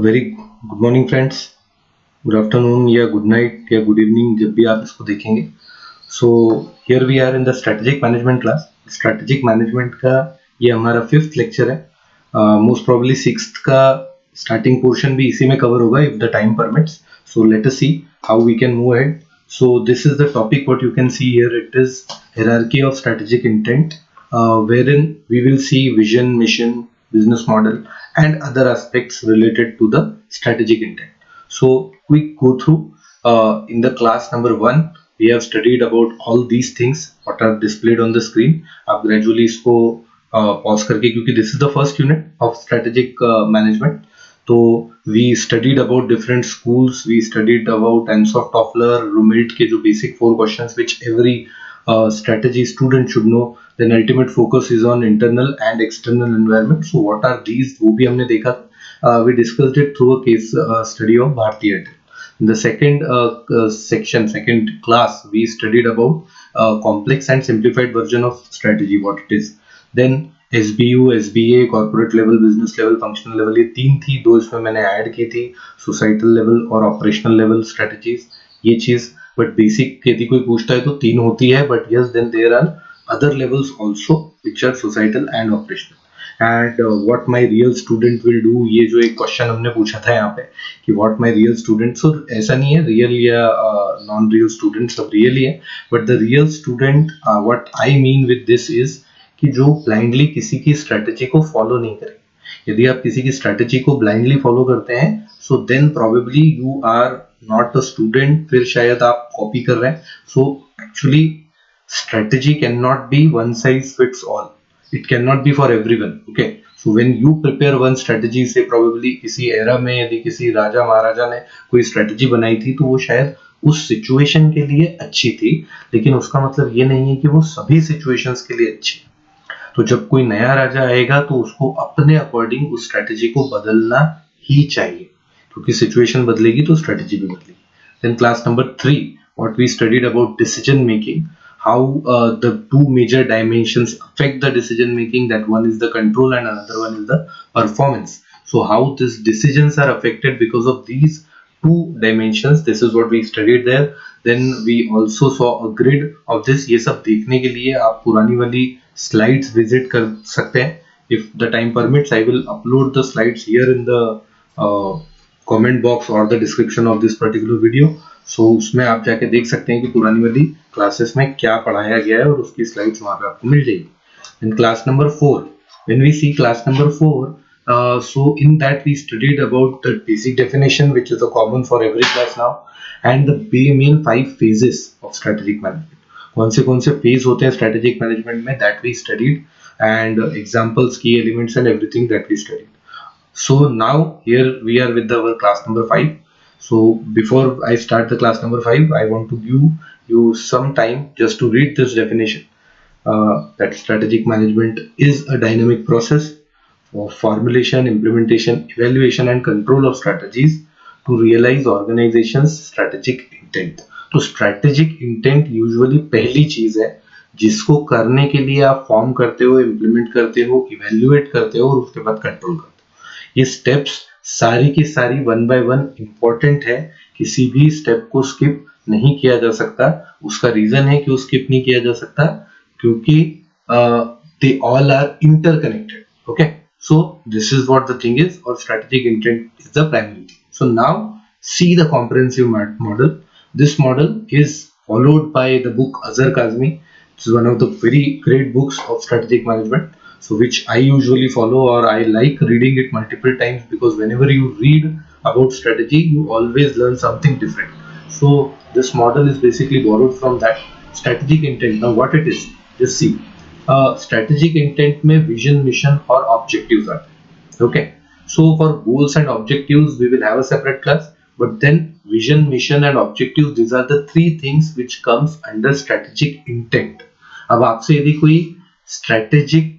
Very good morning friends, good afternoon या good night या good evening जब भी आप इसको देखेंगे। So here we are in the strategic management class. Strategic management का ये हमारा 5th लेक्चर है। मोस्ट प्रोबेबली 6th का स्टार्टिंग पोर्शन भी इसी में कवर होगा if the time permits. So let us see how we can move ahead. So this is the topic what you can see here. It is hierarchy of strategic intent, wherein we will see vision, mission, business model and other aspects related to the strategic intent. So quick go through. In the class number 1 we have studied about all these things what are displayed on the screen. आप gradually इसको pause करके, क्योंकि this is the first unit of strategic management. So we studied about different schools. We studied about Ansoff, Toffler, Rumelt के जो basic 4 questions which every strategy student should know. Then ultimate focus is on internal and external environment. So what are these? वो भी हमने देखा. We discussed it through a case study of Bharti Airtel. In the second second class, we studied about complex and simplified version of strategy, what it is. Then SBU, SBA, corporate level, business level, functional level, ये 3 थी, 2 इसमें मैंने add की थी, societal level और operational level strategies, ये चीज. But basic यदि कोई पूछता है तो 3 होती है, but yes then there are other levels also which are societal and operational. And what my real student will do, ये जो एक क्वेश्चन हमने पूछा था यहाँ पे कि व्हाट माय रियल स्टूडेंट, सो ऐसा नहीं है रियल या नॉन रियल स्टूडेंट, सब रियल ही है. But the real student, what I mean with this is कि जो ब्लाइंडली किसी की स्ट्रेटेजी को फॉलो नहीं करेंगे. यदि आप किसी की स्ट्रेटेजी को ब्लाइंडली फॉलो करते हैं so then probably you are not a student, फिर शायद आप कॉपी कर रहे हैं. So actually strategy can not be one size fits all, it can not be for everyone. Okay, so when you prepare one strategy, say probably किसी era में यदि किसी राजा महाराजा ने कोई स्ट्रेटेजी बनाई थी तो वो शायद उस सिचुएशन के लिए अच्छी थी, लेकिन उसका मतलब ये नहीं है कि वो सभी सिचुएशंस के लिए अच्छी है. तो जब कोई नया राजा आएगा तो उसको अपने अकॉर्डिंग उस स्ट्रेटेजी को बदलना ही चाहिए, क्योंकि सिचुएशन बदलेगी तो स्ट्रेटेजी भी बदलेगी. Then class number 3 what we studied about decision making, how the two major dimensions affect the decision making, that one is the control and another one is the performance. So how these decisions are affected because of these two dimensions, this is what we studied there. Then we also saw a grid of this. ये सब देखने के लिए आप पुरानी वाली slides visit कर सकते हैं. If the time permits I will upload the slides here in the comment box or the description of this particular video. So उसमें आप जाके देख सकते हैं कि पुरानी वाली क्लासेस में क्या पढ़ाया गया है और उसकी स्लाइड्स वहां पे आपको मिल जाएगी. In class number 4, when we see class number 4, so in that we studied about the basic definition which is a common for every class now, and the main 5 phases of strategic management. कौन से phase होते हैं strategic management में, that we studied, and examples, key elements and everything that we studied. So now here we are with our class number 5. So before I start the class number 5, I want to give you some time just to read this definition. That strategic management is a dynamic process for formulation, implementation, evaluation and control of strategies to realize organization's strategic intent. तो strategic intent usually पहली चीज है जिसको करने के लिए आप form करते हो, इम्प्लीमेंट करते हो, इवेल्युएट करते हो और उसके बाद कंट्रोल करते हो. ये स्टेप्स सारी की सारी 1 by 1 इंपॉर्टेंट है, किसी भी स्टेप को स्किप नहीं किया जा सकता. उसका रीजन है कि वो स्किप नहीं किया जा सकता क्योंकि they all are interconnected. Okay, so this is what the thing is, और strategic intent is the primary thing. So now see the comprehensive model. This model is followed by the book Azhar Kazmi. It's one of the very great books of strategic management, so which I usually follow, or I like reading it multiple times, because whenever you read about strategy you always learn something different. So this model is basically borrowed from that. Strategic intent, now what it is, just see. Strategic intent में vision, mission और objectives आते हैं. Okay, so for goals and objectives we will have a separate class, but then vision, mission and objectives, these are the 3 things which comes under strategic intent. अब आपसे यदि कोई strategic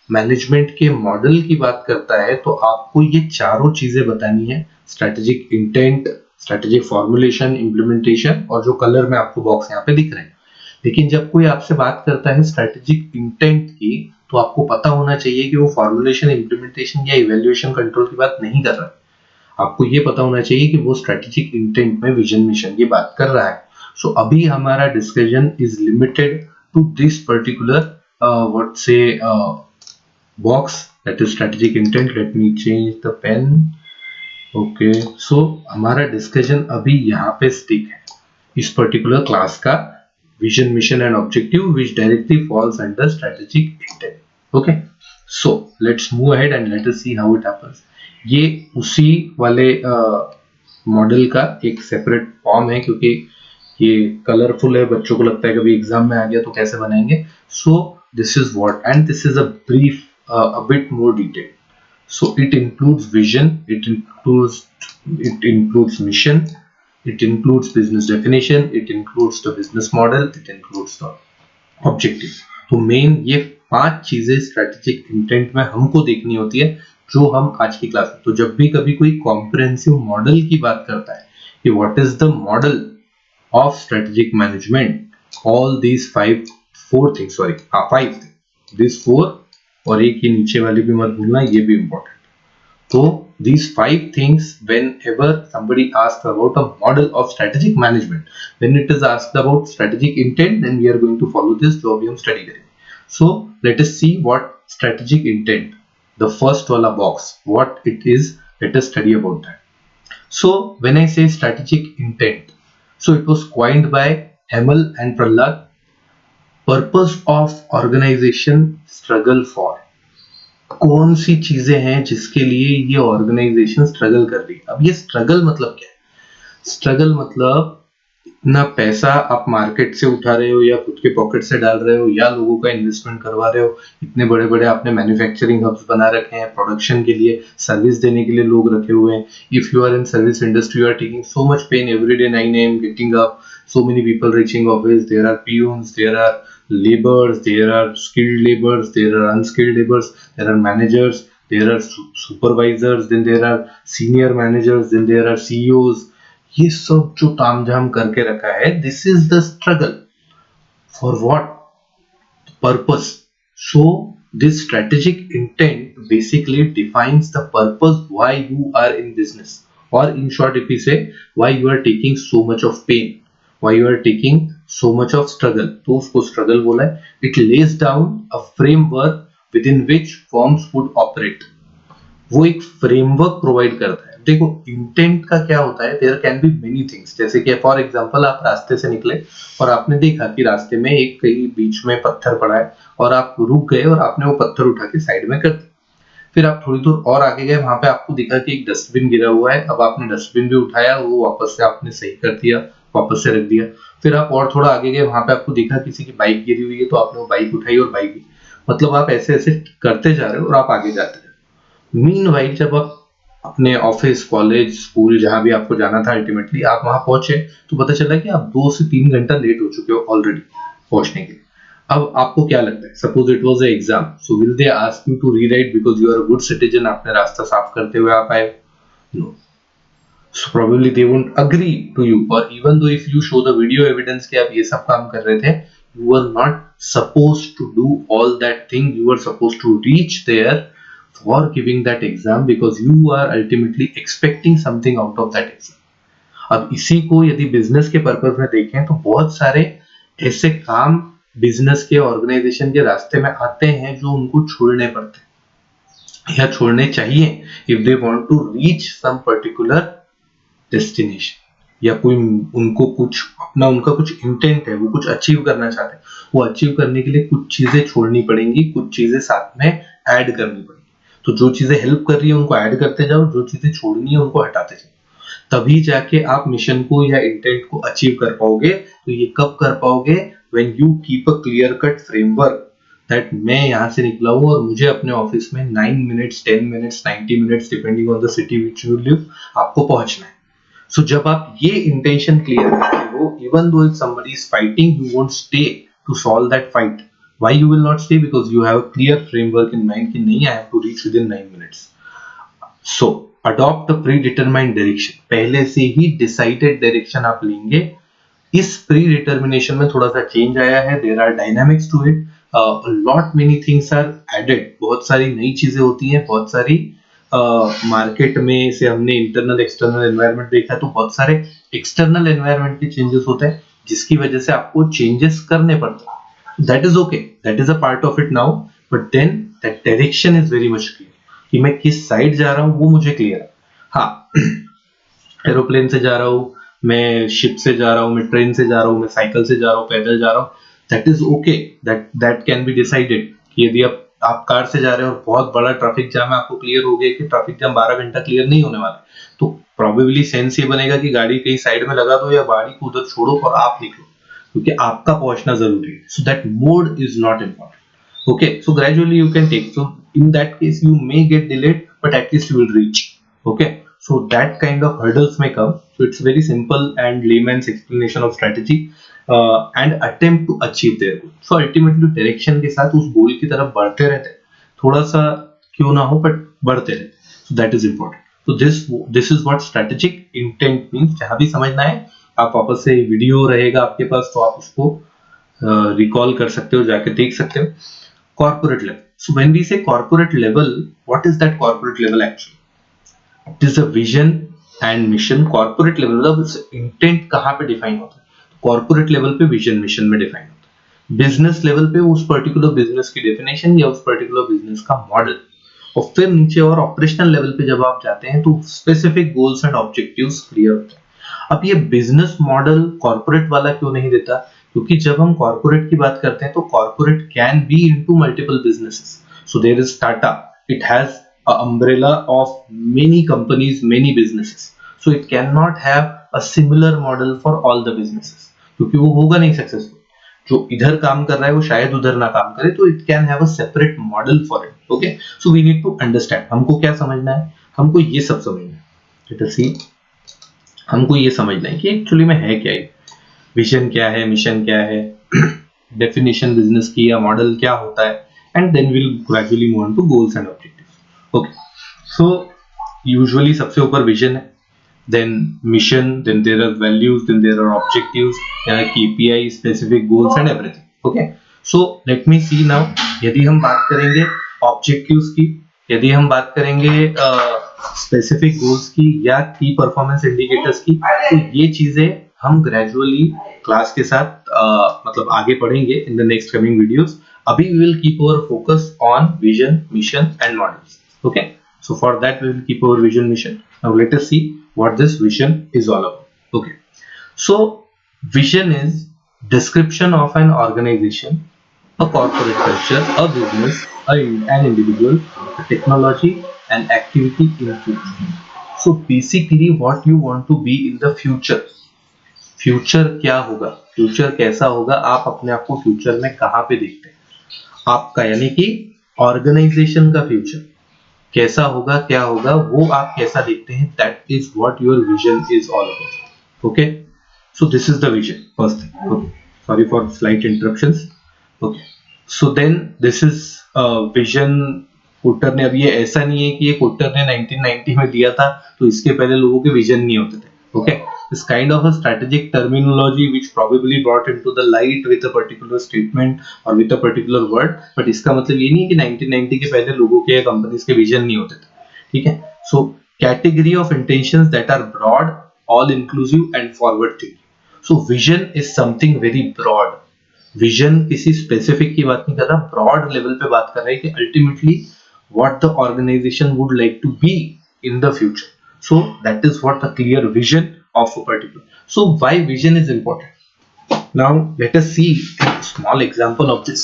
management के model की बात करता है तो आपको ये चारों चीजें बतानी है: strategic intent, strategic formulation, implementation और जो कलर में आपको बॉक्स यहाँ पे दिख रहे हैं. लेकिन जब कोई आपसे बात करता है स्ट्रेटेजिक इंटेंट की तो आपको पता होना चाहिए कि वो फॉर्मुलेशन, इंप्लीमेंटेशन या इवैल्यूएशन, कंट्रोल की बात नहीं कर रहा है. आपको ये पता होना चाहिए कि वो स्ट्रेटेजिक इंटेंट में विजन मिशन की बात कर रहा है. सो अभी हमारा discussion is limited to this particular what say box, that is strategic intent. Let me change the pen. Okay so हमारा डिस्कशन अभी यहाँ पे स्टिक है इस पर्टिकुलर क्लास का vision mission and objective which directly falls under strategic intent. Okay so let's move ahead and let us see how it happens. ये उसी वाले मॉडल का एक सेपरेट फॉर्म है क्योंकि ये कलरफुल है, बच्चों को लगता है कभी एग्जाम में आ गया तो कैसे बनाएंगे. सो this is what and this is a brief a bit more detailed. So it includes vision, it includes mission, it includes business definition, it includes the business model, it includes the objective. तो main ये 5 चीजें strategic intent में हमको देखनी होती है जो हम आज की क्लास में. तो जब भी कभी कोई कॉम्प्रिहेंसिव मॉडल की बात करता है कि what is the model of strategic management, all these 4 things, sorry 5 things, this 4 और एक ये नीचे वाली भी मत भूलना, ये भी इंपॉर्टेंट. तो these 5 things, whenever somebody asks about a model of strategic management, when it is asked about strategic intent, then we are going to follow this जो अभी हम study करेंगे. So let us see what strategic intent, the first वाला box, what it is. Let us study about that. So when I say strategic intent, so it was coined by Hamel and Prahlad. Purpose of organization, struggle for. कौन सी चीजें हैं जिसके लिए ये organisation struggle कर रही है. अब ये स्ट्रगल मतलब क्या है? स्ट्रगल मतलब इतना पैसा आप मार्केट से उठा रहे हो या खुद के पॉकेट से डाल रहे हो या लोगों का इन्वेस्टमेंट करवा रहे हो. इतने बड़े बड़े आपने मैन्युफैक्चरिंग हब्स बना रखे हैं, प्रोडक्शन के लिए, सर्विस देने के लिए लोग रखे हुए हैं. If you are in service industry, you are taking so much pain every day, 9 AM getting up, so many people reaching office. There are peons, there are laborers, there are skilled laborers, there are unskilled laborers, there are managers, there are supervisors, then there are senior managers, then there are CEOs. ये सब जो तामझाम करके रखा है, this is the struggle. For what purpose? So this strategic intent basically defines the purpose why you are in business, or in short if we say why you are taking so much of pain, why you are taking so much of struggle. तो उसको struggle बोला है. It lays down a framework within which firms would operate. वो एक framework provide करता है. देखो intent का क्या होता है, there can be many things. जैसे कि फॉर एग्जांपल आप रास्ते से निकले और आपने देखा कि रास्ते में एक कहीं बीच में पत्थर पड़ा है और आप रुक गए और आपने वो पत्थर उठा के साइड में कर दिया. फिर आप थोड़ी दूर और आगे गए, वहां पे आपको दिखा कि एक डस्टबिन गिरा हुआ है. अब आपने डस्टबिन भी उठाया, वो वापस से आपने सही कर दिया, वापस से रख दिया. फिर आप और थोड़ा आगे गए, वहां पे आपको दिखा किसी की बाइक गिरी हुई है, तो आपने वो बाइक उठाई और बाइक भी. मतलब आप ऐसे ऐसे करते जा रहे हो और आप आगे जाते रहे. मीनवाइल जब आप अपने ऑफिस, कॉलेज, स्कूल जहां भी आपको जाना था, अल्टीमेटली आप वहां पहुंचे तो पता चला कि आप 2 से 3 घंटा लेट हो चुके हो ऑलरेडी पहुंचने के लिए. अब आपको क्या लगता है, suppose it was a exam, so will they ask you to rewrite because you are a good citizen, आपने रास्ता साफ करते हुए आप आए? No. So probably they won't agree to you, or even though if you show the video evidence कि आप ये सब काम कर रहे थे, you were not supposed to do all that thing. You were supposed to reach there for giving that exam because you are ultimately expecting something out of that exam. अब इसी को यदि बिजनेस के पर्पस में देखें तो बहुत सारे ऐसे काम बिजनेस के, ऑर्गेनाइजेशन के रास्ते में आते हैं जो उनको छोड़ने पड़ते हैं या छोड़ने चाहिए if they want to reach some particular destination, या कोई उनको कुछ अपना, उनका कुछ इंटेंट है, वो कुछ अचीव करना चाहते हैं. वो अचीव करने के लिए कुछ चीजें छोड़नी पड़ेंगी, कुछ चीजें साथ में ऐड करनी पड़ेंगी. तो जो चीजें हेल्प कर रही है उनको ऐड करते जाओ, जो चीजें छोड़नी है उनको हटाते जाओ. तभी जाके आप मिशन को या इंटेंट को अचीव कर पाओगे. तो ये कब कर पाओगे? When you keep a clear cut framework that मैं यहाँ से निकला हूँ और मुझे अपने ऑफिस में 9 minutes, 10 minutes, 90 minutes depending on the city which you live आपको पहुंचना है. So जब आप ये इंटेंशन क्लियर करते हो, even though if somebody is fighting, you won't stay to solve that fight. Why you will not stay? Because you have a clear framework in mind कि नहीं, I have to reach within 9 minutes. So adopt a predetermined direction. पहले से ही decided direction आप लेंगे. इस predetermination में थोड़ा सा change आया है. There are dynamics to it. A lot many things are added. बहुत सारी नई चीजें होती हैं, बहुत सारी मार्केट में से हमने इंटरनल एक्सटर्नल एनवायरनमेंट देखा, तो बहुत सारे एक्सटर्नल एनवायरनमेंट के चेंजेस होते हैं जिसकी वजह से आपको चेंजेस करने पड़ते हैं. That is okay, that is a part of it now, but then that direction is very much clear कि मैं किस साइड जा रहा हूँ वो मुझे क्लियर है. हाँ, एरोप्लेन से जा रहा हूँ, मैं शिप से जा रहा हूँ, मैं ट्रेन से जा रहा हूँ, मैं साइकिल से जा रहा हूँ, पैदल जा रहा हूँ, that is okay, that can be decided. यदि आप कार से जा रहे हो और बहुत बड़ा ट्रैफिक जाम है, आपको क्लियर हो गया कि ट्रैफिक जाम 12 घंटा क्लियर नहीं होने वाला, तो प्रोबेबली सेंस ये बनेगा कि गाड़ी कहीं साइड में लगा दो या गाड़ी को उधर छोड़ो और आप निकलो, क्योंकि आपका पहुंचना जरूरी है. So that mode is not important. Okay, so gradually you can take. So in that case, you may get delayed, but at least you will reach. Okay, so that kind of hurdles may come. So it's very simple and layman's explanation of strategy and attempt to achieve their goal. So ultimately direction के साथ उस goal की तरफ बढ़ते रहते हैं. थोड़ा सा क्यों ना हो, but बढ़ते रहते हैं. So that is important. So this is what strategic intent means. जहाँ भी समझना है, आप वापस से वीडियो रहेगा आपके पास, तो आप उसको रिकॉल कर सकते हो, जाके देख सकते हो. Corporate level. So when we say corporate level, what is that corporate level actually? It is a vision and mission. Corporate level मतलब intent कहाँ पे define होता है? Corporate level पे vision mission में define होता है. Business level पे उस particular business की definition या उस particular business का model. और फिर नीचे और ऑपरेशनल लेवल पे जब आप जाते हैं तो specific goals and objectives clear होते हैं. अब ये बिजनेस मॉडल कॉर्पोरेट वाला क्यों नहीं देता? क्योंकि जब हम कॉर्पोरेट की बात करते हैं तो corporate can be into multiple businesses. So there is Tata, it has a umbrella of many companies, many businesses. So it can not have a similar model for all the businesses, क्योंकि वो होगा नहीं successful. जो इधर काम कर रहा है वो शायद उधर ना काम करे, तो it can have a separate model for it. Okay, so we need to understand. हमको क्या समझना है? हमको ये सब समझना है. लेट अस सी, हमको ये समझना है कि एक्चुअली में है क्या, विजन क्या है, मिशन क्या है, डेफिनेशन बिजनेस की या मॉडल क्या होता है, and then will gradually move on to goals and objectives. Okay, so usually सबसे ऊपर विजन है, then mission, then there are values, then there are objectives, there are KPI, specific goals and everything. Okay, so let me see now. यदि हम बात करेंगे objectives की, यदि हम बात करेंगे specific goals की या key performance indicators की, तो ये चीजें हम gradually क्लास के साथ मतलब आगे पढ़ेंगे in the next coming videos. अभी we will keep our focus on vision, mission and models. Okay, so for that we will keep our vision, mission. Now let us see what this vision is all about. Okay, so vision is description of an organization, a corporate culture, a business, an individual, a technology, an activity in future. So basically what you want to be in the future. Future क्या होगा, future कैसा होगा, आप अपने आप को future में कहां पे देखते हैं, आपका यानी कि ऑर्गेनाइजेशन का फ्यूचर कैसा होगा, क्या होगा, वो आप कैसा देखते हैं. That is what your vision is all about. Okay, so this is the vision first thing. Okay, sorry for slight interruptions. Okay, so then this is vision. Kotter ने, अभी ये ऐसा नहीं है कि ये कोटर ने 1990 में दिया था तो इसके पहले लोगों के विजन नहीं होते थे. Okay, this kind of a strategic terminology which probably brought into the light with a particular statement or with a particular word, but इसका मतलब ये नहीं है कि 1990 के पहले लोगों के या कंपनीज के विजन नहीं होते थे. ठीक है, so category of intentions that are broad, all inclusive and forward thinking. So vision is something very broad. Vision किसी स्पेसिफिक की बात नहीं कर रहा, ब्रॉड लेवल पे बात कर रहा है कि ultimately what the organisation would like to be in the future. So that is what the clear vision of a particular. So why vision is important? Now let us see a small example of this.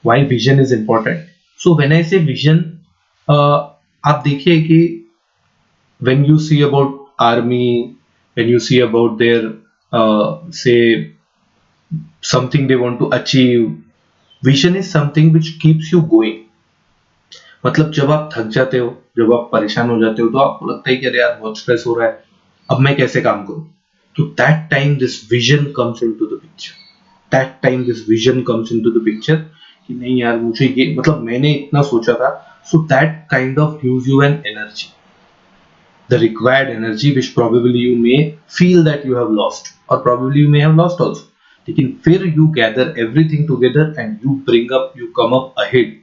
Why vision is important? So when I say vision, आप देखिए कि when you see about army, when you see about their say something they want to achieve, vision is something which keeps you going. मतलब जब आप थक जाते हो, जब आप परेशान हो जाते हो, तो आपको लगता है कि अरे यार बहुत स्ट्रेस हो रहा है, अब मैं कैसे काम करूं. तो that time this vision comes into the picture. That time this vision comes into the picture कि नहीं यार मुझे ये, मतलब मैंने इतना सोचा था. So that kind of gives you an energy, the required energy which probably you may feel that you have lost, और probably you may have lost also. लेकिन फिर you gather everything together and you bring up, you come up ahead,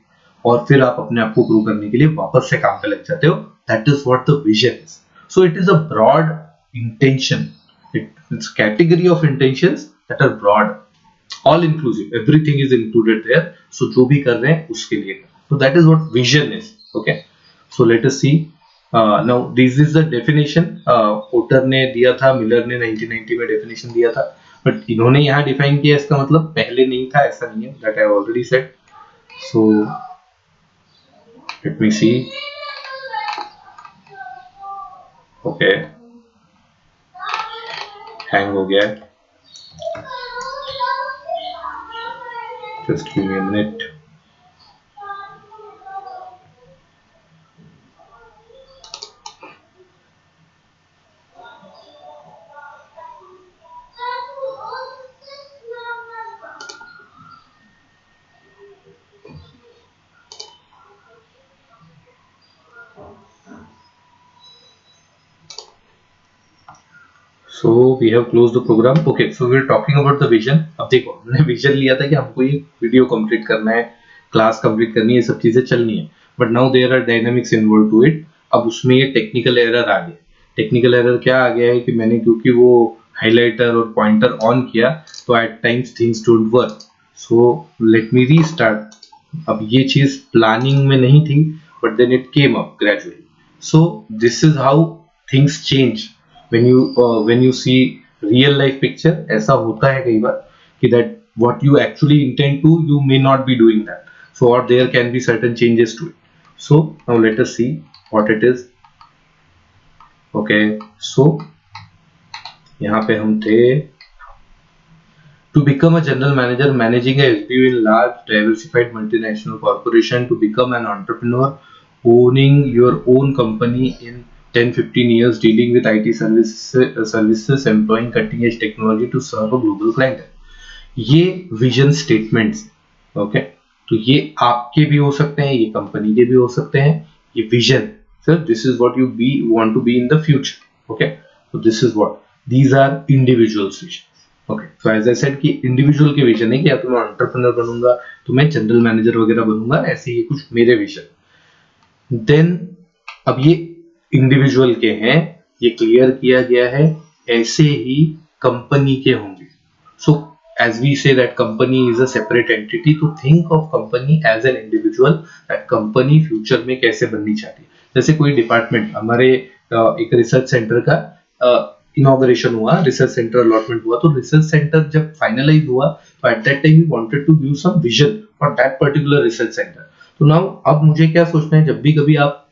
और फिर आप अपने आप को grow करने के लिए वापस से काम पे लग जाते हो that is what the vision is. So it is a broad intention. It's category of intentions that are broad, all inclusive, everything is included there. So जो भी कर रहे हैं उसके लिए, so that is what vision is. Okay, so let us see. Now this is the definition. Porter ने दिया था, मिलर ने 1990 में definition दिया था, बट इन्होंने यहाँ डिफाइन किया, इसका मतलब पहले नहीं था ऐसा नहीं है, that I already said. So let me see. Okay, hang हो गया है, just give me a minute. So we have closed the program. Okay, so we are talking about the vision. अब देखो, हमने विजन लिया था कि हमको ये वीडियो कंप्लीट करना है, क्लास कंप्लीट करनी है, ये सब चीजें चलनी है, but now there are dynamics involve to it. अब उसमें ये टेक्निकल एरर आ गया. टेक्निकल एरर क्या आ गया है कि मैंने क्योंकि वो हाइलाइटर और पॉइंटर ऑन किया तो at times things don't work. So let me restart. अब ये चीज प्लानिंग में नहीं थी, but then it came up gradually. So this is how things change when you see real life picture. ऐसा होता है कई बार कि that what you actually intend to, you may not be doing that, so or there can be certain changes to it. So now let us see what it is. Okay, so यहाँ पे हम थे, to become a general manager managing a SBU in large diversified multinational corporation, to become an entrepreneur owning your own company in 10-15 years, dealing with IT services, employing cutting edge technology to serve a global client. ये vision statements. Okay, तो ये आपके भी हो सकते हैं, ये company के भी हो सकते हैं. ये vision, sir this is what you be want to be in the future. Okay, so this is what these are individuals vision. Okay, so as I said कि इंडिविजुअल के विजन है कि या तो मैं एंटरप्रेन्योर बनूंगा, तो मैं जनरल मैनेजर वगैरह बनूंगा, ऐसे ही कुछ मेरे विजन. देन अब ये इंडिविजुअल के हैं, ये क्लियर किया गया है. ऐसे ही कंपनी के होंगे. सो as we say that company is a separate entity, to think of company as an individual, that company future में कैसे बननी चाहती है. जैसे कोई डिपार्टमेंट, हमारे एक रिसर्च सेंटर का इनॉग्रेशन हुआ, रिसर्च सेंटर अलॉटमेंट हुआ, तो रिसर्च सेंटर जब फाइनलाइज हुआ तो at that time we wanted to give some vision for that particular research centre. तो नाउ अब मुझे क्या सोचना है, जब भी कभी आप,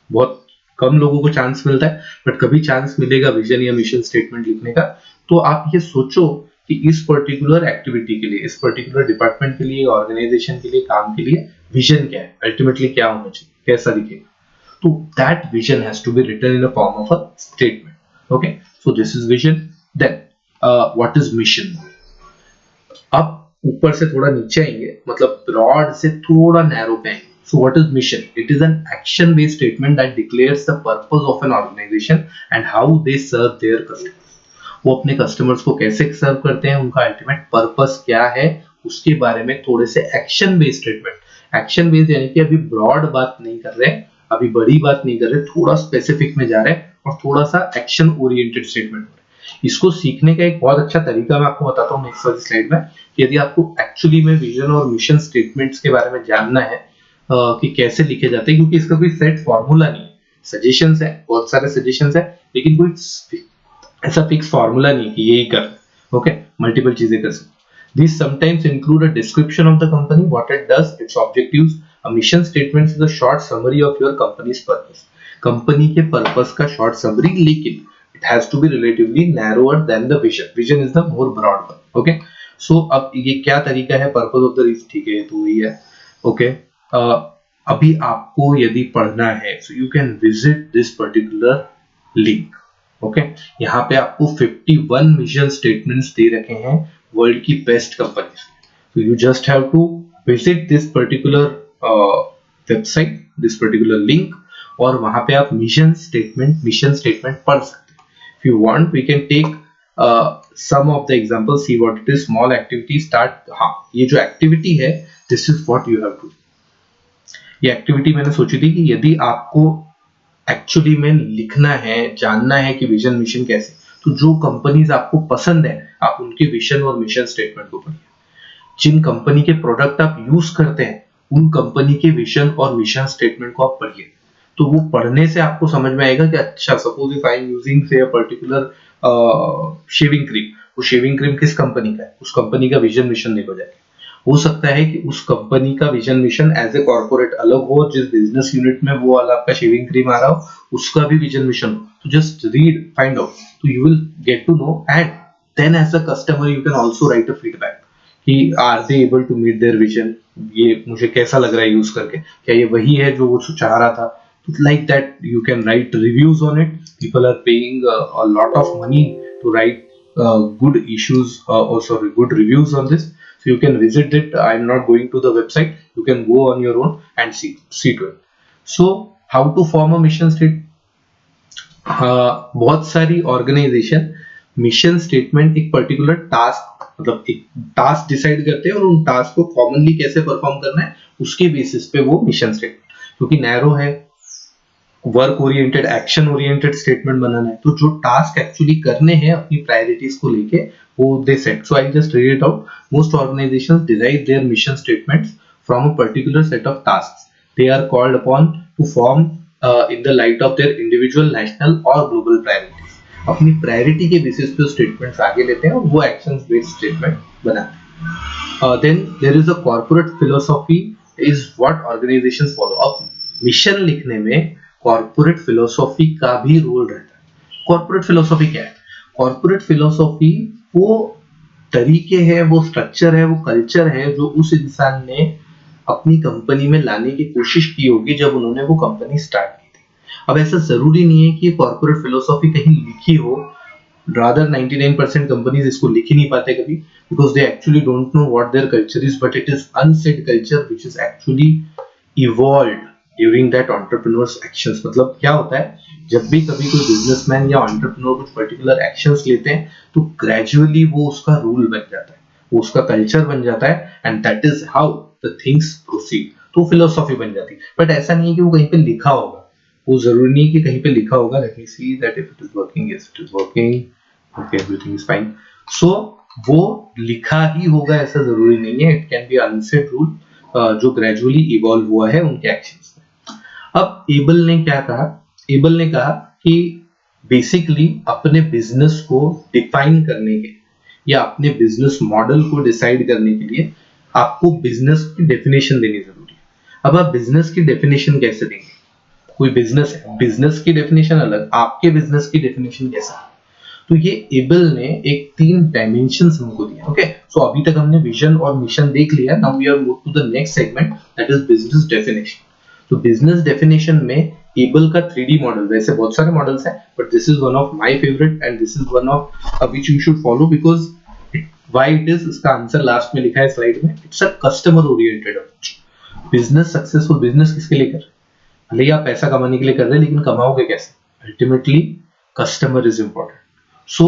बहुत कम लोगों को चांस मिलता है, बट कभी चांस मिलेगा विजन या मिशन स्टेटमेंट लिखने का, तो आप ये सोचो कि इस पर्टिकुलर एक्टिविटी के लिए, इस पर्टिकुलर डिपार्टमेंट के लिए, ऑर्गेनाइजेशन के लिए, काम के लिए विजन क्या है, अल्टीमेटली क्या होना चाहिए, कैसा दिखेगा. तो that vision has to be written in a form of a statement. Okay, so this is vision. Then what is mission. अब ऊपर से थोड़ा नीचे आएंगे, मतलब ब्रॉड से थोड़ा नैरो पे आएंगे. So what is mission? It is an action-based statement that declares the purpose of an organization and how they serve their customers. वो अपने कस्टमर्स को कैसे सर्व करते हैं, उनका अल्टीमेट पर्पस क्या है, उसके बारे में थोड़े से action based statement. Action based यानी कि अभी ब्रॉड बात नहीं कर रहे, अभी बड़ी बात नहीं कर रहे, थोड़ा स्पेसिफिक में जा रहे हैं और थोड़ा सा एक्शन ओरिएंटेड स्टेटमेंट. इसको सीखने का एक बहुत अच्छा तरीका मैं आपको बताता हूँ नेक्स्ट वाली स्लाइड में. यदि आपको एक्चुअली में विजन और मिशन स्टेटमेंट्स के बारे में जानना है कि कैसे लिखे जाते हैं, क्योंकि इसका कोई सेट फॉर्मूला नहीं है. सजेशंस है, बहुत सारे सजेशंस है, लेकिन कोई ऐसा फिक्स फॉर्मूला नहीं कि यही कर. ओके, मल्टीपल चीजें कर सकते. These sometimes include a description of the company, what it does, its objectives. A mission statement is a short summary of your company's purpose. Company के पर्पस का शॉर्ट समरी, लेकिन it has to be relatively narrower than the vision. Vision is the more broad one. Okay, so अब ये क्या तरीका है, purpose of the research, ठीक है, तो वही है. ओके, अभी आपको यदि पढ़ना है, so you can visit this particular link. Okay, यहाँ पे आपको 51 मिशन स्टेटमेंट्स दे रखे हैं वर्ल्ड की best companies. so you just have to visit this particular website, this particular link, और वहां पे आप मिशन स्टेटमेंट पढ़ सकते हैं. if you want we can take some of the examples, see what it is. small activity start. हाँ, ये जो एक्टिविटी है, this is what you have to. ये एक्टिविटी मैंने सोची थी कि यदि आपको एक्चुअली में लिखना है, जानना है कि विजन मिशन कैसे, तो जो कंपनीज आपको पसंद है आप उनके विजन और मिशन स्टेटमेंट को पढ़िए। जिन कंपनी के प्रोडक्ट आप यूज करते हैं उन कंपनी के विजन और मिशन स्टेटमेंट को आप पढ़िए। तो वो पढ़ने से आपको समझ में आएगा कि अच्छा, suppose if I am using से अ पर्टिकुलर शेविंग क्रीम, वो शेविंग क्रीम किस कंपनी का है, उस कंपनी का विजन मिशन देखो जाके। हो सकता है कि उस कंपनी का vision mission as a corporate अलग हो, जिस बिजनेस यूनिट में वो वाला आपका शेविंग क्रीम आ रहा हो उसका भी विजन मिशन हो। तो जस्ट रीड, फाइंड आउट, तो you will get to know, and then as a customer you can also write a feedback कि are they able to meet their vision, ये मुझे कैसा लग रहा है यूज करके, क्या ये वही है जो वो चाह रहा था। Like that you can write reviews on it. People are paying a lot of money to write good issues, or sorry, good reviews on this. So you can visit it. I'm not going to the website. You can go on your own and see to it. So how to form a mission statement? बहुत सारी organisation mission statement एक particular task, मतलब एक task decide करते हैं और उन task को कॉमनली कैसे परफॉर्म करना है उसके बेसिस पे वो मिशन स्टेटमेंट, क्योंकि नैरो है, work oriented, action oriented statement बनाना है, तो जो टास्क एक्चुअली करने हैं अपनी प्रायोरिटीज को लेके वो they set. So I just read it out. Most organisations derive their mission statements from a particular set of tasks they are called upon to form in the light of their individual, national और global priorities. अपनी priority के basis पे statements आगे लेते हैं और वो actions based statement बनाते हैं। Then there is a corporate philosophy is what organisations follow. अब मिशन लिखने में कॉर्पोरेट फिलोसॉफी का भी रोल रहता है। कॉर्पोरेट फिलोसॉफी क्या है? कॉर्पोरेट फिलोसॉफी वो तरीके है, वो स्ट्रक्चर है, वो कल्चर है जो उस इंसान ने अपनी कंपनी में लाने की कोशिश की होगी जब उन्होंने वो कंपनी स्टार्ट की थी। अब ऐसा जरूरी नहीं है कि कॉर्पोरेट फिलोसॉफी कहीं लिखी हो, rather 99% कंपनीज इसको लिख ही नहीं पाते कभी, because they actually don't know what their culture is, but it is unsaid culture which is actually evolved during that entrepreneur's actions। मतलब क्या होता है, जब भी कभी कोई बिजनेसमैन या एंटरप्रेन्योर कुछ पर्टिकुलर एक्शंस लेते हैं तो ग्रेजुअली वो उसका रूल बन जाता है, वो उसका कल्चर बन जाता है, and that is how the things proceed. तो फिलोसॉफी बन जाती है। बट ऐसा नहीं है कि वो कहीं पे लिखा होगा, वो जरूरी नहीं है कि कहीं पे लिखा होगा। Let me see that if it is working, yes it is working, okay everything is fine. So वो लिखा ही होगा ऐसा जरूरी नहीं है, it can be unsaid rule जो ग्रेजुअली इवॉल्व हुआ है उनके एक्शंस में। अब एबल ने क्या कहा? एबल ने कहा कि बेसिकली अपने बिजनेस को डिफाइन करने के या अपने बिजनेस मॉडल को डिसाइड करने के लिए आपको बिजनेस की डेफिनेशन देनी जरूरी है। अब आप बिजनेस की डेफिनेशन कैसे देंगे? कोई बिजनेस है, बिजनेस की डेफिनेशन अलग, आपके बिजनेस की डेफिनेशन कैसा? तो ये एबल ने एक 3 डायमेंशंस हमको दिया। ओके, सो अभी तक हमने विजन और मिशन देख लिया। Now we are move to the next segment, that is business definition. तो बिजनेस डेफिनेशन में एबल का 3D मॉडल, वैसे बहुत सारे मॉडल्स हैं but this is one of my favourite and this is one of which you should follow because why it is, इसका answer last में लिखा है स्लाइड में। It's a customer oriented approach. Business successful, business किसके लिए कर रहे हैं? भले ही आप पैसा कमाने के लिए कर रहे हैं, लेकिन कमाओगे कैसे? Ultimately customer is important. So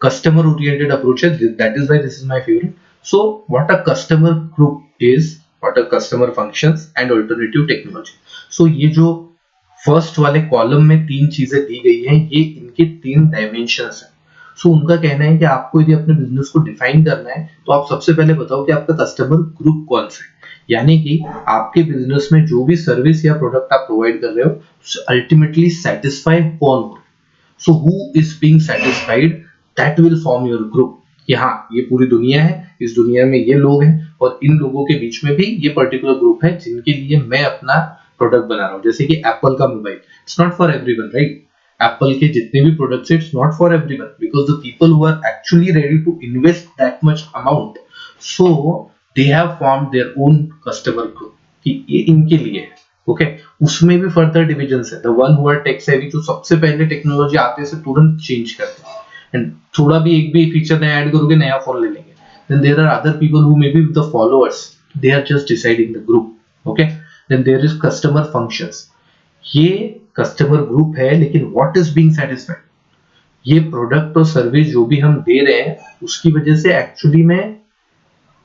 customer oriented approach है, that is why this is my favorite. So what a customer group is, what a customer functions and alternative technology. So ये जो फर्स्ट वाले कॉलम में 3 चीजें दी गई हैं, ये इनके 3 डायमेंशंस हैं। सो उनका कहना है कि आपको यदि अपने बिजनेस को डिफाइन करना है तो आप सबसे पहले बताओ कि आपका कस्टमर ग्रुप कौन सा है, यानी कि आपके बिजनेस में जो भी सर्विस या प्रोडक्ट आप प्रोवाइड कर रहे हो अल्टीमेटली सेटिस्फाई कौन हो। So who is being satisfied, that will form your group। कि हाँ, ये पूरी दुनिया है, इस दुनिया में ये लोग हैं और इन लोगों के बीच में भी ये पर्टिकुलर ग्रुप है जिनके लिए मैं अपना प्रोडक्ट बना रहा हूँ। जैसे कि एप्पल का mobile, it's not for everyone, right? Apple के जितने भी प्रोडक्ट्स हैं, it's not for everyone because the people who are actually ready to invest that much amount, so they have formed their own customer group कि ये इनके लिए है। Okay, उसमें भी फर्दर डिविजन्स है। The one who are tech savvy, जो सबसे पहले टेक्नोलॉजी आते से तुरंत चेंज करते हैं एंड थोड़ा भी एक भी फीचर नया ऐड करोगे नया फोन ले लेंगे। Then there are other people who may be the followers, they are just deciding the group. Okay, then there is customer functions. ये कस्टमर ग्रुप है, लेकिन व्हाट इज बीइंग सेटिस्फाइड, ये product और service जो भी हम दे रहे हैं उसकी वजह से एक्चुअली में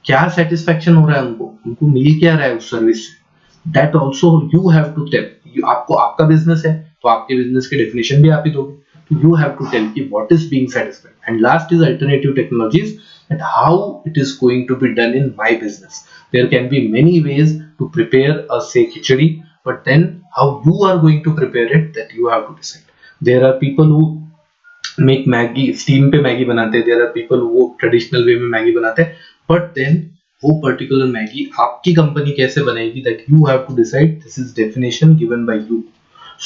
क्या सेटिस्फेक्शन हो रहा है, उनको मिल क्या रहा है उस सर्विस से। That also you have to tell। आपको आपका बिजनेस है, तो आपके बिजनेस की डेफिनेशन भी आप ही दोगे. तो यू हैव टू टेल कि what is being satisfied. And last is alternative technologies and how it is going to be done in my business. There can be many ways to prepare a say khichdi, but then how you are going to prepare it, that you have to decide. There are people who make Maggi, steam पे Maggi बनाते हैं. There are people वो traditional way में Maggi बनाते हैं. But then वो particular Maggi आपकी company कैसे बनेगी, that you have to decide. This is definition given by you.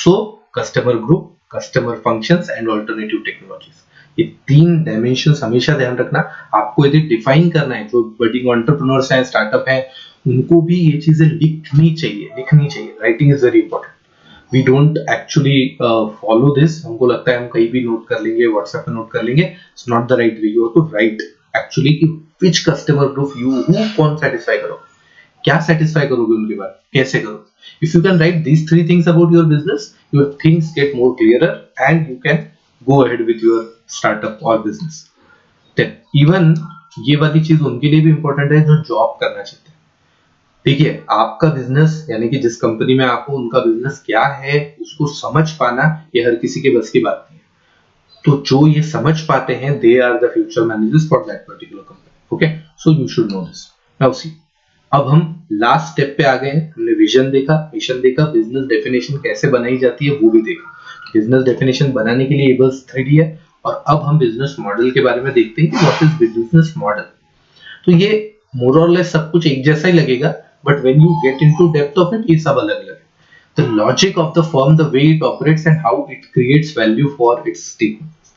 So customer group, customer functions and alternative technologies, ये 3 डायमेंशंस हमेशा ध्यान रखना. आपको यदि डिफाइन करना है, जो बडिंग एंटरप्रेन्योर्स हैं, स्टार्टअप हैं, उनको भी ये चीजें लिखनी चाहिए. Writing is very important. We don't actually follow this. हमको लगता है हम कहीं भी नोट कर लेंगे, व्हाट्सएप पे नोट कर लेंगे. It's not the right way. You have to write actually कि विच कस्टमर ग्रुप यू कौन सेटिस्फाई करो, क्या सेटिस्फाई करोगे उनके बाद, कैसे करो. If you can write these 3 things about your business, your things get more clearer and you can go ahead with your startup और बिजनेस. देन इवन ये वाली चीज उनके लिए भी इंपॉर्टेंट है जो जॉब करना चाहते हैं. देखिए, आपका बिजनेस यानी कि जिस कंपनी में आप हो, उनका बिजनेस क्या है उसको समझ पाना ये हर किसी के बस की बात नहीं है. तो जो ये समझ पाते हैं, they are the future managers for that particular company. Okay, so you should know this. Now see, अब हम लास्ट स्टेप पे आ गए हैं. हमने विजन देखा, मिशन देखा, बिजनेस डेफिनेशन कैसे बनाई जाती है वो भी देखा. बिजनेस डेफिनेशन बनाने के लिए ये बस 3D है. और अब हम बिजनेस मॉडल के बारे में देखते हैं कि व्हाट इज बिजनेस मॉडल. तो ये मोर और लेस सब कुछ एक जैसा ही लगेगा, but when you get into depth of it, ये सब अलग अलग है. The logic of the firm, the way it operates and how it creates value for its stakeholders.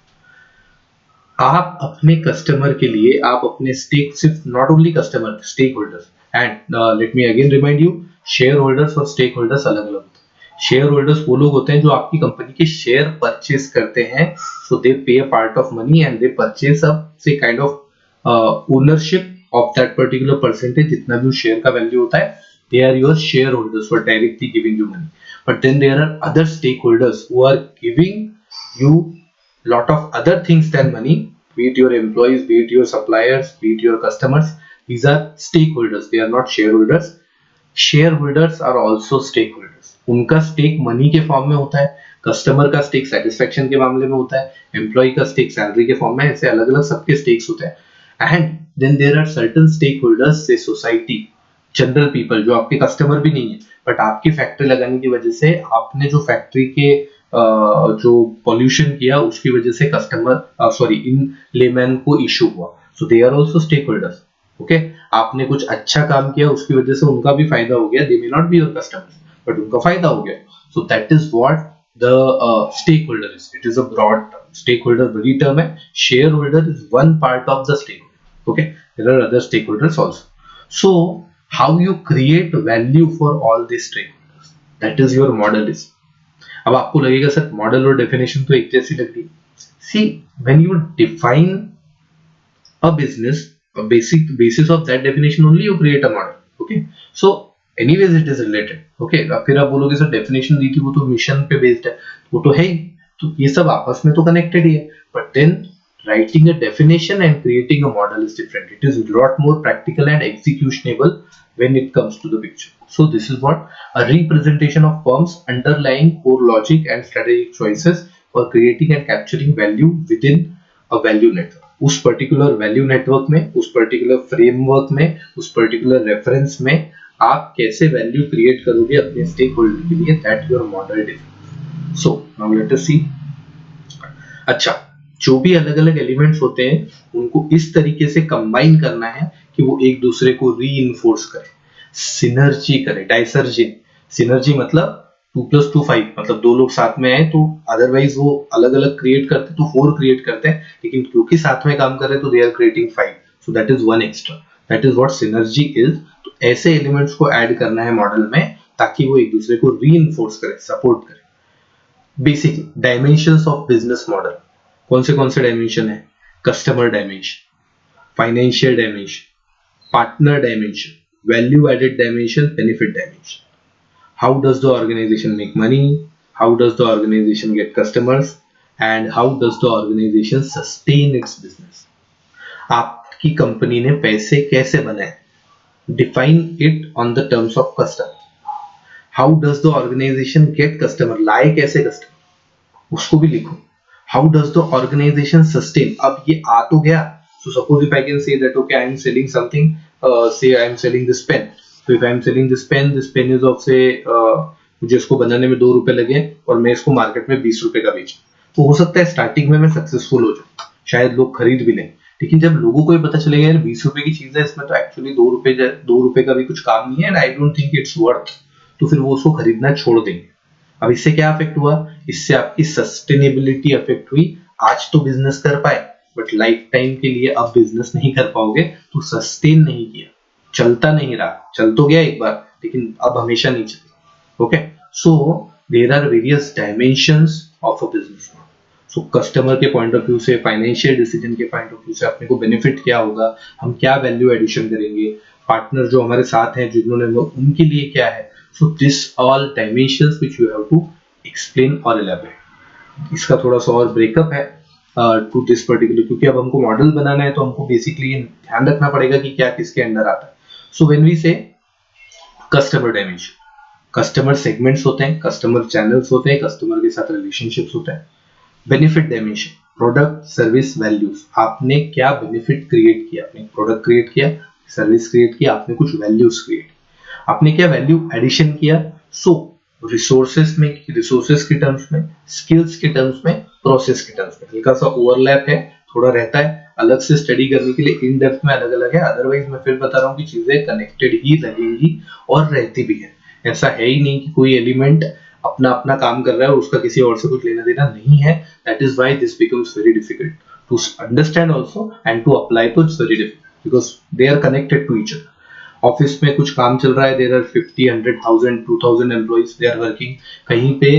आप अपने कस्टमर के लिए, आप अपने सिर्फ not only customer, stakeholders. And let me again remind you, shareholders और stakeholders अलग अलग होते हैं. शेयर होल्डर्स वो लोग होते हैं जो आपकी कंपनी के शेयर परचेज करते हैं. So they pay a part of money and they purchase up से kind of ownership of that particular percentage. जितना भी शेयर का वैल्यू होता है, they are your shareholders who are directly giving you money. But then there are other stakeholders who are giving you lot of other things than money, be it your employees, be it your suppliers, be it your customers. These are stakeholders, they are not shareholders. Shareholders are also stakeholders. उनका stake money के form में होता है, customer का stake satisfaction के मामले में होता है, एम्प्लॉय का स्टेक सैलरी के फॉर्म में. ऐसे अलग अलग सबके स्टेक्स होते हैं. And then there are certain stakeholders, say society, general people, जो आपके कस्टमर भी नहीं है, बट आपकी फैक्ट्री लगाने की वजह से, आपने जो फैक्ट्री के जो पॉल्यूशन किया उसकी वजह से कस्टमर इन लेमैन को इशू हुआ. So they are also stakeholders. Okay, आपने कुछ अच्छा काम किया उसकी वजह से उनका भी फायदा हो गया. They may not be your customers, but उनका फायदा हो गया. So that is what the stakeholder is. It is a broad term. Stakeholder बड़ी term है. Shareholder is one part of the stakeholder. Okay, there are other stakeholders also. So how you create value for all these stakeholders, that is your model is. अब आपको लगेगा sir model और definition तो एक जैसी लग रही है. See, when you define a business, a basic basis of that definition only you create a model. Okay, so anyways it is related. Okay, अब फिर आप बोलोगे सर डेफिनेशन दी थी वो तो मिशन पे बेस्ड है, वो तो है ही, तो ये सब आपस में तो कनेक्टेड ही है. But then writing a definition and creating a model is different. It is a lot more practical and executionable when it comes to the picture. So this is what a representation of firms underlying core logic and strategic choices for creating and capturing value within a value network. उस particular value network में, उस particular framework में, उस particular reference में आप कैसे value create करोगे अपने स्टेक होल्डर के लिए, that your model is. So now let us see. अच्छा, जो भी अलग अलग एलिमेंट्स होते हैं उनको इस तरीके से कंबाइन करना है कि वो एक दूसरे को रीइंफोर्स करे, सिनर्जी करे. डाइसर्जी, सिनर्जी मतलब 2+2 5, मतलब दो लोग साथ में आए तो अदरवाइज वो अलग अलग क्रिएट करते तो 4 क्रिएट करते हैं, लेकिन क्योंकि साथ में काम कर रहे हैं तो दे आर creating 5. So that is 1 extra. That is what synergy is. तो ऐसे एलिमेंट्स को ऐड करना है मॉडल में ताकि वो एक दूसरे को रीइंफोर्स करे, सपोर्ट करे. Basically dimensions of business model कौन से डायमेंशन है? Customer dimension, financial dimension, partner dimension, value added dimension, benefit dimension. How does the organisation make money, how does the organisation get customers, and how does the organisation sustain its business. आपकी कंपनी ने पैसे कैसे बनाए, define it on the terms of customer. How does the organisation get customer, लाए कैसे customer, उसको भी लिखो. How does the organisation sustain, अब ये आ तो गया. So suppose if I can say that okay, I am selling something, say I am selling this pen. So if I am selling this pen is of say मुझे इसको बनाने में 2 रुपए लगे और मैं इसको मार्केट में 20 रुपए का बेचूं, तो हो सकता है स्टार्टिंग में मैं सक्सेसफुल हो जाऊं, शायद लोग खरीद भी लें. लेकिन जब लोगों को ये पता चलेगा यार 20 रुपए की चीज है, इसमें तो एक्चुअली 2 रुपए का भी कुछ काम नहीं है and I don't think it's worth, तो फिर वो उसको खरीदना छोड़ देंगे. अब इससे क्या अफेक्ट हुआ, इससे आपकी सस्टेनेबिलिटी अफेक्ट हुई. आज तो बिजनेस कर पाए बट लाइफ टाइम के लिए अब बिजनेस नहीं कर पाओगे, तो सस्टेन नहीं किया, चलता नहीं रहा. चल तो गया एक बार लेकिन अब हमेशा नहीं चलेगा. Okay, so there are various dimensions of a business. सो कस्टमर के पॉइंट ऑफ व्यू से, फाइनेंशियल डिसीजन के पॉइंट ऑफ व्यू से अपने को बेनिफिट क्या होगा, हम क्या वैल्यू एडिशन करेंगे, पार्टनर जो हमारे साथ हैं जिन्होंने, उनके लिए क्या है. So this all dimensions which you have to explain और एलैबोरेट. इसका थोड़ा सा और ब्रेकअप है टू दिस पर्टिकुलर, क्योंकि अब हमको मॉडल बनाना है तो हमको बेसिकली ध्यान रखना पड़ेगा कि क्या किसके अंडर आता है. सो व्हेन वी से कस्टमर डायमेंशन, कस्टमर सेगमेंट्स होते हैं, कस्टमर चैनल्स होते हैं, कस्टमर के साथ रिलेशनशिप्स होते हैं. Benefit dimension, product service values, आपने क्या बेनिफिट क्रिएट किया, आपने प्रोडक्ट क्रिएट किया, सर्विस क्रिएट किया, आपने कुछ वैल्यूज क्रिएट, आपने क्या वैल्यू एडिशन किया. सो रिसोर्सेस में, रिसोर्सेस के टर्म्स में, स्किल्स के टर्म्स में, प्रोसेस के टर्म्स में हल्का सा ओवरलैप है, थोड़ा रहता है. अलग से स्टडी करने के लिए इन डेप्थ में अलग अलग है, अदरवाइज मैं फिर बता रहा हूँ कि चीजें कनेक्टेड ही लगेंगी और रहती भी है. ऐसा है ही नहीं कि कोई एलिमेंट अपना अपना काम कर रहा है और उसका किसी और से कुछ लेना देना नहीं है. That is why this becomes very difficult to understand also and to apply. तो it's very difficult because they are connected to each other. Office में कुछ काम चल रहा है, there are 50, 100,000, 2,000 employees, they are working. कहीं पे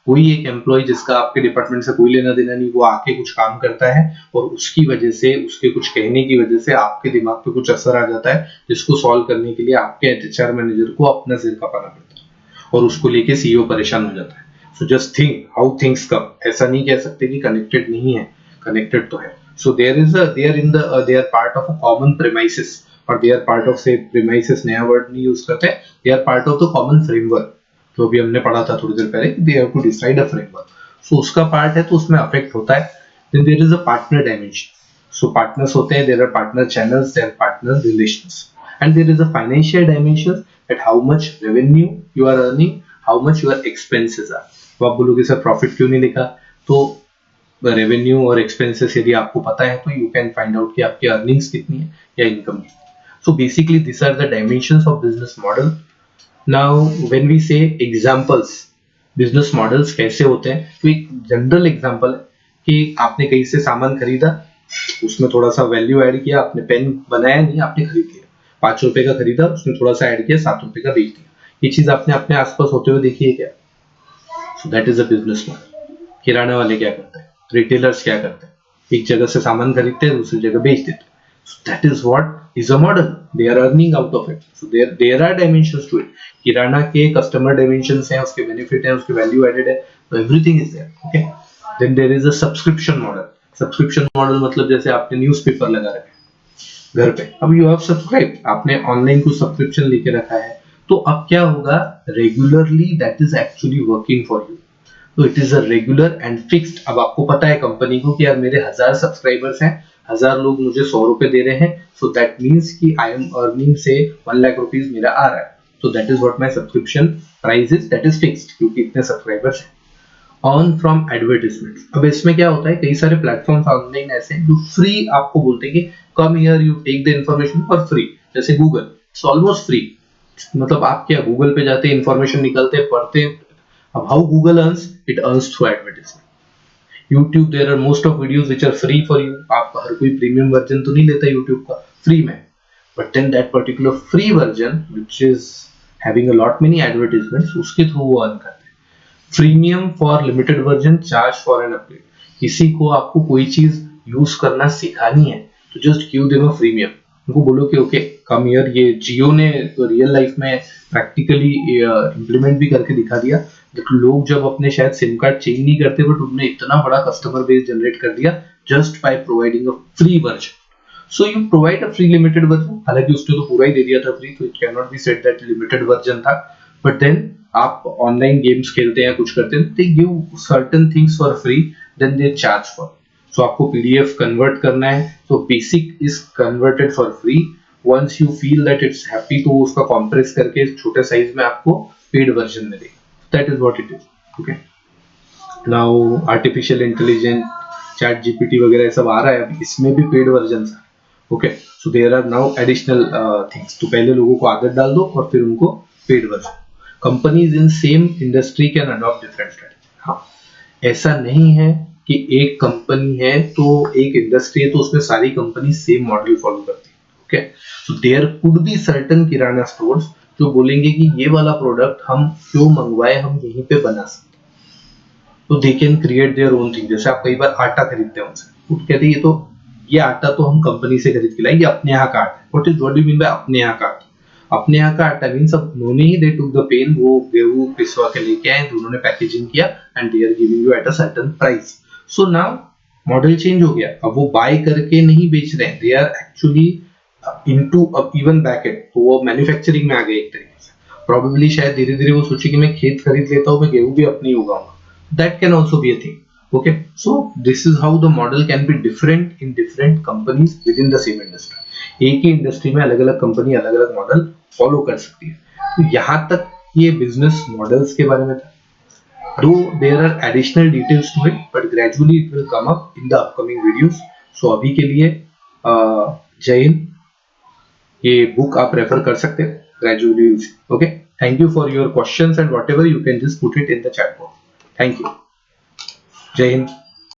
कोई एक एम्प्लॉय जिसका आपके डिपार्टमेंट से कोई लेना देना नहीं, वो आके कुछ काम करता है और उसकी वजह से, उसके कुछ कहने की वजह से आपके दिमाग पे कुछ असर आ जाता है, जिसको सॉल्व करने के लिए आपके एचआर मैनेजर को अपना सिर खपाना पड़ता है और उसको लेके सीईओ परेशान हो जाता है. So just think how things come. ऐसा नहीं कह सकते कि कनेक्टेड नहीं है, कनेक्टेड तो है. So there is a, they are part of a common premises, और they are part of, say premises नया वर्ड नहीं यूज करते, they are part of the common framework, जो भी हमने पढ़ा था थोड़ी देर पहले, they have to decide a framework. So उसका पार्ट है तो उसमें अफेक्ट होता है. Then there is a partner dimension. So partners होते हैं, there are partner channels, there partner relations, and there is a financial dimension, that how much revenue you are earning, how much your expenses are. तो आप बोलोगे sir profit क्यों नहीं लिखा, तो revenue और एक्सपेंसेस यदि आपको पता है तो यू कैन फाइंड आउट कि आपकी अर्निंग्स कितनी है या income. So basically these are the dimensions of business model. Now when we say examples, business models कैसे होते हैं, तो एक जनरल एग्जांपल है कि आपने कहीं से सामान खरीदा, उसमें थोड़ा सा वैल्यू ऐड किया, आपने पेन बनाया नहीं, आपने खरीद लिया. 5 रुपए का खरीदा, उसमें थोड़ा सा ऐड किया, 7 रुपए का बेच दिया. ये चीज आपने अपने आसपास होते हुए देखी है क्या? So that is a business model. किराना वाले क्या करते हैं, रिटेलर्स क्या करते हैं, एक जगह से सामान खरीदते हैं, दूसरी जगह बेच देते हैं. So that is what is a model. They are earning out of it. So there are dimensions to it. किराना के कस्टमर डायमेंशंस हैं, उसके बेनिफिट हैं, उसके वैल्यू एडेड है, so everything is there. Okay. Then there is a subscription model. Subscription model मतलब जैसे आपने newspaper लगा रखा है घर पे, अब यू हैव सब्सक्राइब, आपने ऑनलाइन कुछ सब्सक्रिप्शन लेके रखा है, तो अब क्या होगा, regularly that is actually working for you. तो it is a regular and fixed. अब आपको पता है कंपनी को कि यार मेरे 1000 सब्सक्राइबर्स हैं, 1000 लोग मुझे 100 रुपए दे रहे हैं, सो दैट मीन्स कि आई एम अर्निंग से 1 लाख रुपीज मेरा आ रहा है. So that is what my subscription price is, that is fixed, क्योंकि इतने सब्सक्राइबर्स हैं. ऑन फ्रॉम एडवर्टाइजमेंट, अब इसमें क्या होता है, कई सारे प्लेटफॉर्म्स ऑनलाइन ऐसे हैं जो फ्री आपको बोलते हैं कि come here you take the information for free. जैसे गूगल, इट्स ऑलमोस्ट फ्री. मतलब आप क्या गूगल पे जाते हैं, इंफॉर्मेशन निकलते हैं, पढ़ते हैं. अब how Google earns, it earns through advertisement. YouTube, there are most of videos which are free for you. आप हर कोई प्रीमियम वर्जन तो नहीं लेता YouTube का फ्री में, but then that particular free version which is having a lot many advertisements, उसके through वो earn करते हैं. Premium for limited version, charge for an update. किसी को आपको कोई चीज यूज करना सिखानी है तो just give them a premium. उनको बोलो कि ओके कम हियर. ये जियो ने तो रियल लाइफ में प्रैक्टिकली इम्प्लीमेंट भी करके दिखा दिया. लोग जब अपने शायद सिम कार्ड चेंज नहीं करते, बट उन्होंने इतना बड़ा कस्टमर बेस जनरेट कर दिया just by providing a free version. So you provide a free limited version, हालांकि उसने तो पूरा ही दे दिया था फ्री, तो it can not be said that limited version था, बट देन आप ऑनलाइन गेम्स खेलते हैं, कुछ करते हैं, they give certain things for free, then they charge for. So आपको पीडीएफ कन्वर्ट करना है, तो basic is converted for free. Once you feel that it's happy, तो उसका कॉम्प्रेस करके छोटे साइज में आपको पेड वर्जन में देगा। That is what it is. Okay, now artificial intelligence, chat GPT वगैरह सब आ रहा है, अभी इसमें भी पेड वर्जन है। Okay, so there are now additional things. तो पहले लोगों को आदत डाल दो और फिर उनको paid version. Companies in same industry can adopt different strategy. हाँ, ऐसा नहीं है कि एक कंपनी है तो एक इंडस्ट्री है तो उसमें सारी कंपनी सेम मॉडल फॉलो करती है। Okay, so there could be certain kirana stores जो बोलेंगे कि ये वाला प्रोडक्ट हम क्यों मंगवाए, हम यहीं पे बना सकते हैं। तो they can create their own thing. जैसे आप कई बार आटा खरीदते हैं उनसे, तो कहते हैं ये आटा तो हम कंपनी से खरीद के लाए, ये अपने यहाँ का आटा है। What do you mean by अपने यहाँ का आटा? अपने यहाँ का आटा मीन्स अब उन्होंने ही दे टुक द पेन, वो गेहूं पिसवा के लेके आए, उन्होंने पैकेजिंग किया and they are giving you at a certain price. So now model change हो गया, अब वो बाय करके नहीं बेच रहे हैं, they are actually into even backend, तो वो मैन्युफैक्चरिंग में आ गए एक तरीके से। प्रोबेबली शायद धीरे धीरे वो सोचे कि मैं खेत खरीद लेता हूँ, मैं गेहूं भी अपनी उगाऊंगा। That can also be a thing. Okay, so this is how the model can be different in different companies within the same industry. एक ही इंडस्ट्री में अलग अलग कंपनी अलग अलग मॉडल फॉलो कर सकती है। तो यहाँ तक ये बिजनेस मॉडल्स के बारे में था। Though there are additional details to it, but gradually it will come up in the upcoming videos. So अभी के लिए जय हिंद। ये बुक आप रेफर कर सकते हैं gradually। Okay, thank you for your questions and whatever you can just put it in the chat box. Thank you. जय हिंद।